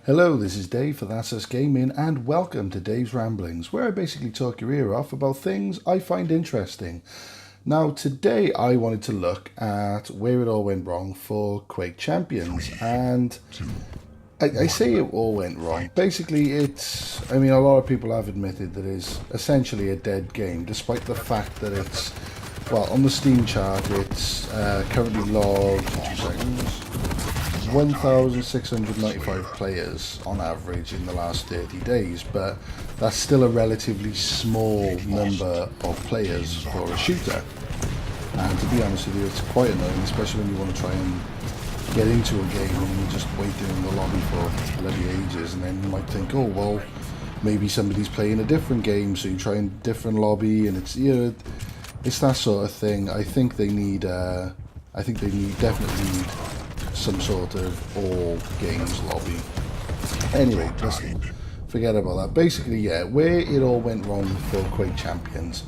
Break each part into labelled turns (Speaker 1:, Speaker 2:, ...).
Speaker 1: Hello, this is Dave for That's Us Gaming, and welcome to Dave's Ramblings, where I basically talk your ear off about things I find interesting. Now, today I wanted to look at where it all went wrong for Quake Champions, and I say it all went wrong. Basically, a lot of people have admitted that it's essentially a dead game, despite the fact that it's, well, on the Steam chart, it's currently logged, 2 seconds, 1,695 players on average in the last 30 days, but that's still a relatively small number of players for a shooter. And to be honest with you, it's quite annoying, especially when you want to try and get into a game and you're just waiting in the lobby for bloody ages, and then you might think, oh well, maybe somebody's playing a different game, so you try a different lobby, and it's, you know, it's that sort of thing. I think they definitely need some sort of all games lobby. Anyway, just forget about that. Basically, yeah, where it all went wrong for Quake Champions.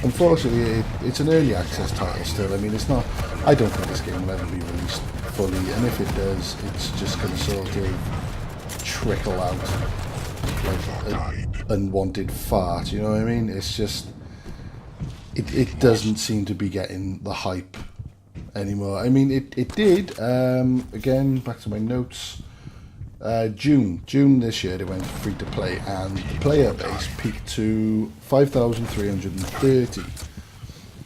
Speaker 1: Unfortunately, it's an early access title still. I mean, it's not. I don't think this game will ever be released fully, and if it does, it's just going to sort of trickle out like an unwanted fart. You know what I mean? It's just it doesn't seem to be getting the hype anymore. I mean, it did. Again, back to my notes. June this year, it went free to play, and the player base peaked to 5,330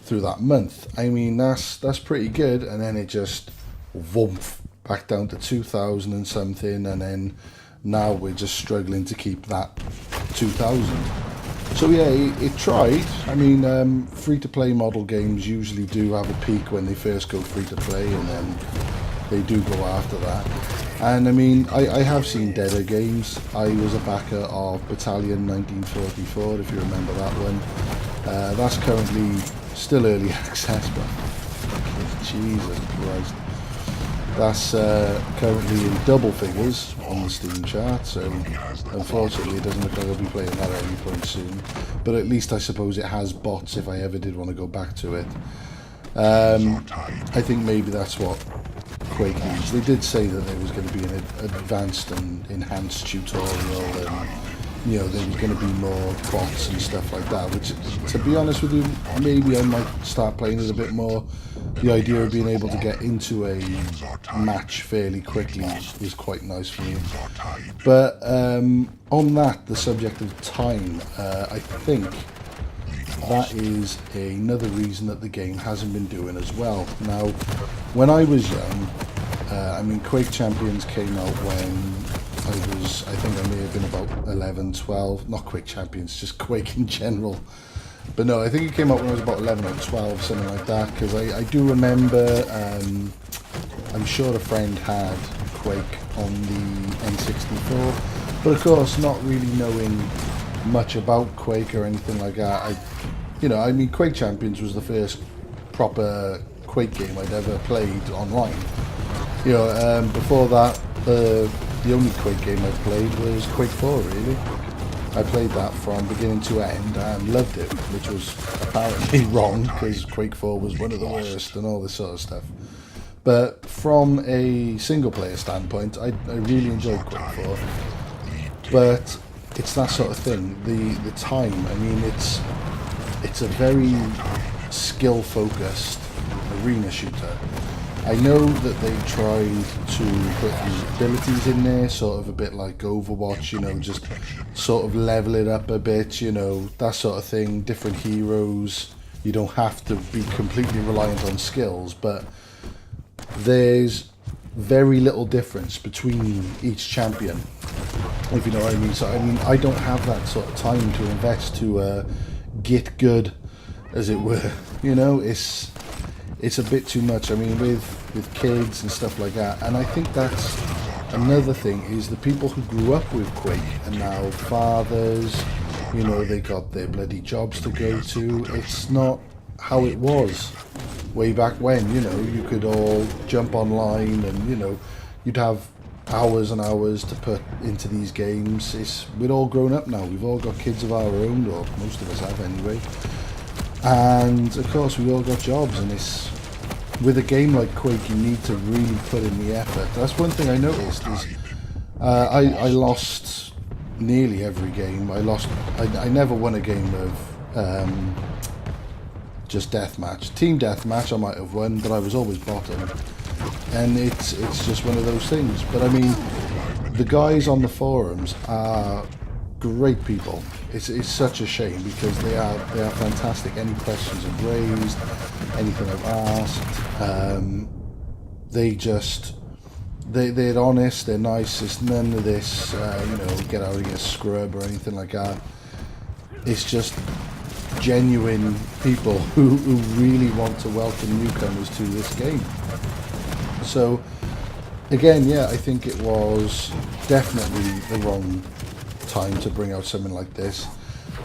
Speaker 1: through that month. I mean, that's pretty good, and then it just woomph back down to 2,000 and something, and then now we're just struggling to keep that 2,000. So yeah, it tried. I mean, free-to-play model games usually do have a peak when they first go free-to-play, and then they do go after that. And I mean, I have seen deader games. I was a backer of Battalion 1944, if you remember that one. That's currently still early access, but Jesus Christ. That's currently in double figures on the Steam chart, so unfortunately it doesn't look like I'll be playing that at any point soon. But at least I suppose it has bots if I ever did want to go back to it. I think maybe that's what Quake needs. They did say that there was going to be an advanced and enhanced tutorial, and you know, there was going to be more bots and stuff like that, which, to be honest with you, maybe I might start playing it a bit more. The idea of being able to get into a match fairly quickly is quite nice for me. But on that, the subject of time, I think that is another reason that the game hasn't been doing as well. Now, when I was young, I mean, Quake Champions came out when I think I may have been about 11, 12, not Quake Champions, just Quake in general. But no, I think it came out when I was about 11 or 12, something like that, because I do remember, I'm sure a friend had Quake on the N64, but of course, not really knowing much about Quake or anything like that. I mean, Quake Champions was the first proper Quake game I'd ever played online. You know, before that, the only Quake game I played was Quake 4, really. I played that from beginning to end and loved it, which was apparently wrong, because Quake 4 was one of the worst and all this sort of stuff. But from a single player standpoint, I really enjoyed Quake 4. But it's that sort of thing, the time. I mean, it's a very skill focused arena shooter. I know that they tried to put these abilities in there, sort of a bit like Overwatch, you know, just sort of level it up a bit, you know, that sort of thing, different heroes. You don't have to be completely reliant on skills, but there's very little difference between each champion, if you know what I mean. So I mean, I don't have that sort of time to invest to get good, as it were. You know, it's a bit too much. I mean, with kids and stuff like that. And I think that's another thing, is the people who grew up with Quake are now fathers. You know, they got their bloody jobs to go to. It's not how it was way back when. You know, you could all jump online and, you know, you'd have hours and hours to put into these games. We're all grown up now. We've all got kids of our own, or most of us have anyway. And of course we all got jobs, and with a game like Quake, you need to really put in the effort. That's one thing I noticed is I lost nearly every game. I never won a game of just deathmatch. Team deathmatch I might have won, but I was always bottom. And it's just one of those things. But I mean, the guys on the forums are great people. It's such a shame because they are fantastic. Any questions I've raised, anything I've asked, they're honest, they're nice. It's none of this, get out of here, scrub or anything like that. It's just genuine people who really want to welcome newcomers to this game. So again, yeah, I think it was definitely the wrong time to bring out something like this.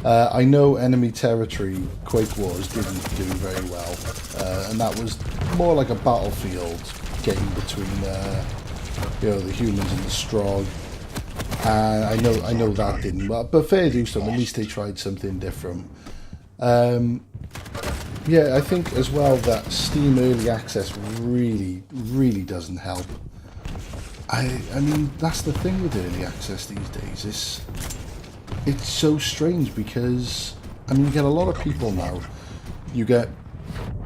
Speaker 1: I know Enemy Territory Quake Wars didn't do very well, and that was more like a battlefield game between the humans and the strong. I know that didn't work, but fair dues to them, at least they tried something different. Yeah, I think as well that Steam Early Access really doesn't help. I mean, that's the thing with Early Access these days. It's so strange because, I mean, you get a lot of people now. You get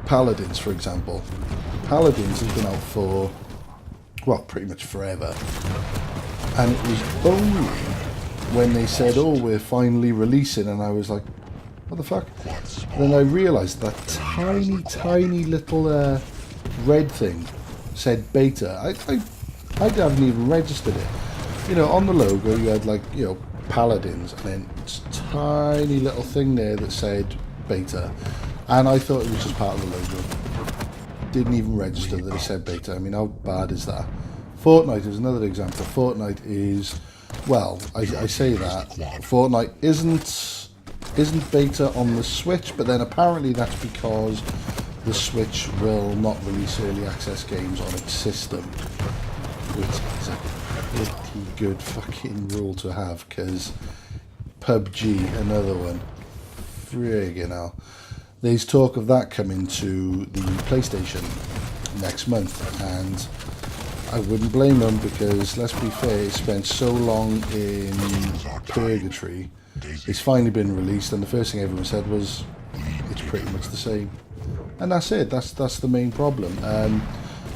Speaker 1: Paladins, for example. Paladins has been out for, well, pretty much forever. And it was only when they said, oh, we're finally releasing, and I was like, what the fuck? Then I realised that tiny little red thing said beta. I haven't even registered it. You know, on the logo you had like, Paladins, and then it's a tiny little thing there that said beta. And I thought it was just part of the logo. Didn't even register that it said beta. I mean, how bad is that? Fortnite is another example. Fortnite is, well, I say that. Fortnite isn't beta on the Switch, but then apparently that's because the Switch will not release early access games on its system, which is a pretty good fucking rule to have, because PUBG, another one, friggin' hell. There's talk of that coming to the PlayStation next month, and I wouldn't blame them because, let's be fair, it spent so long in purgatory. It's finally been released, and the first thing everyone said was it's pretty much the same, and that's it. That's the main problem.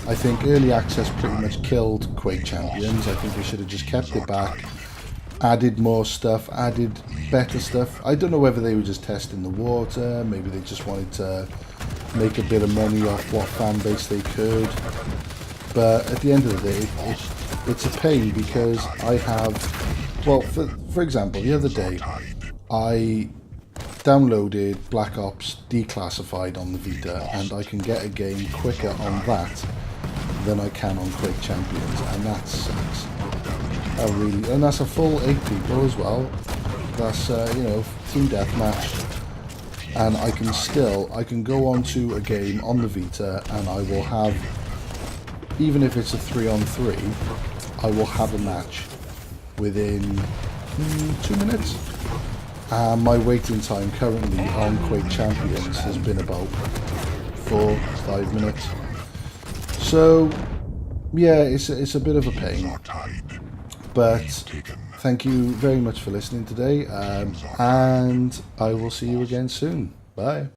Speaker 1: I think early access pretty much killed Quake Champions. I think we should have just kept it back, added more stuff, added better stuff. I don't know whether they were just testing the water, maybe they just wanted to make a bit of money off what fan base they could, but at the end of the day it's a pain because I have, well, for example, the other day I downloaded Black Ops Declassified on the Vita, and I can get a game quicker on that than I can on Quake Champions, and that sucks. And that's a full 8 people as well. That's team deathmatch, and I can go on to a game on the Vita, and I will have, even if it's a 3-on-3, I will have a match within 2 minutes. My waiting time currently on Quake Champions has been about 4-5 minutes. So yeah, it's a bit of a pain, but thank you very much for listening today, and I will see you again soon. Bye.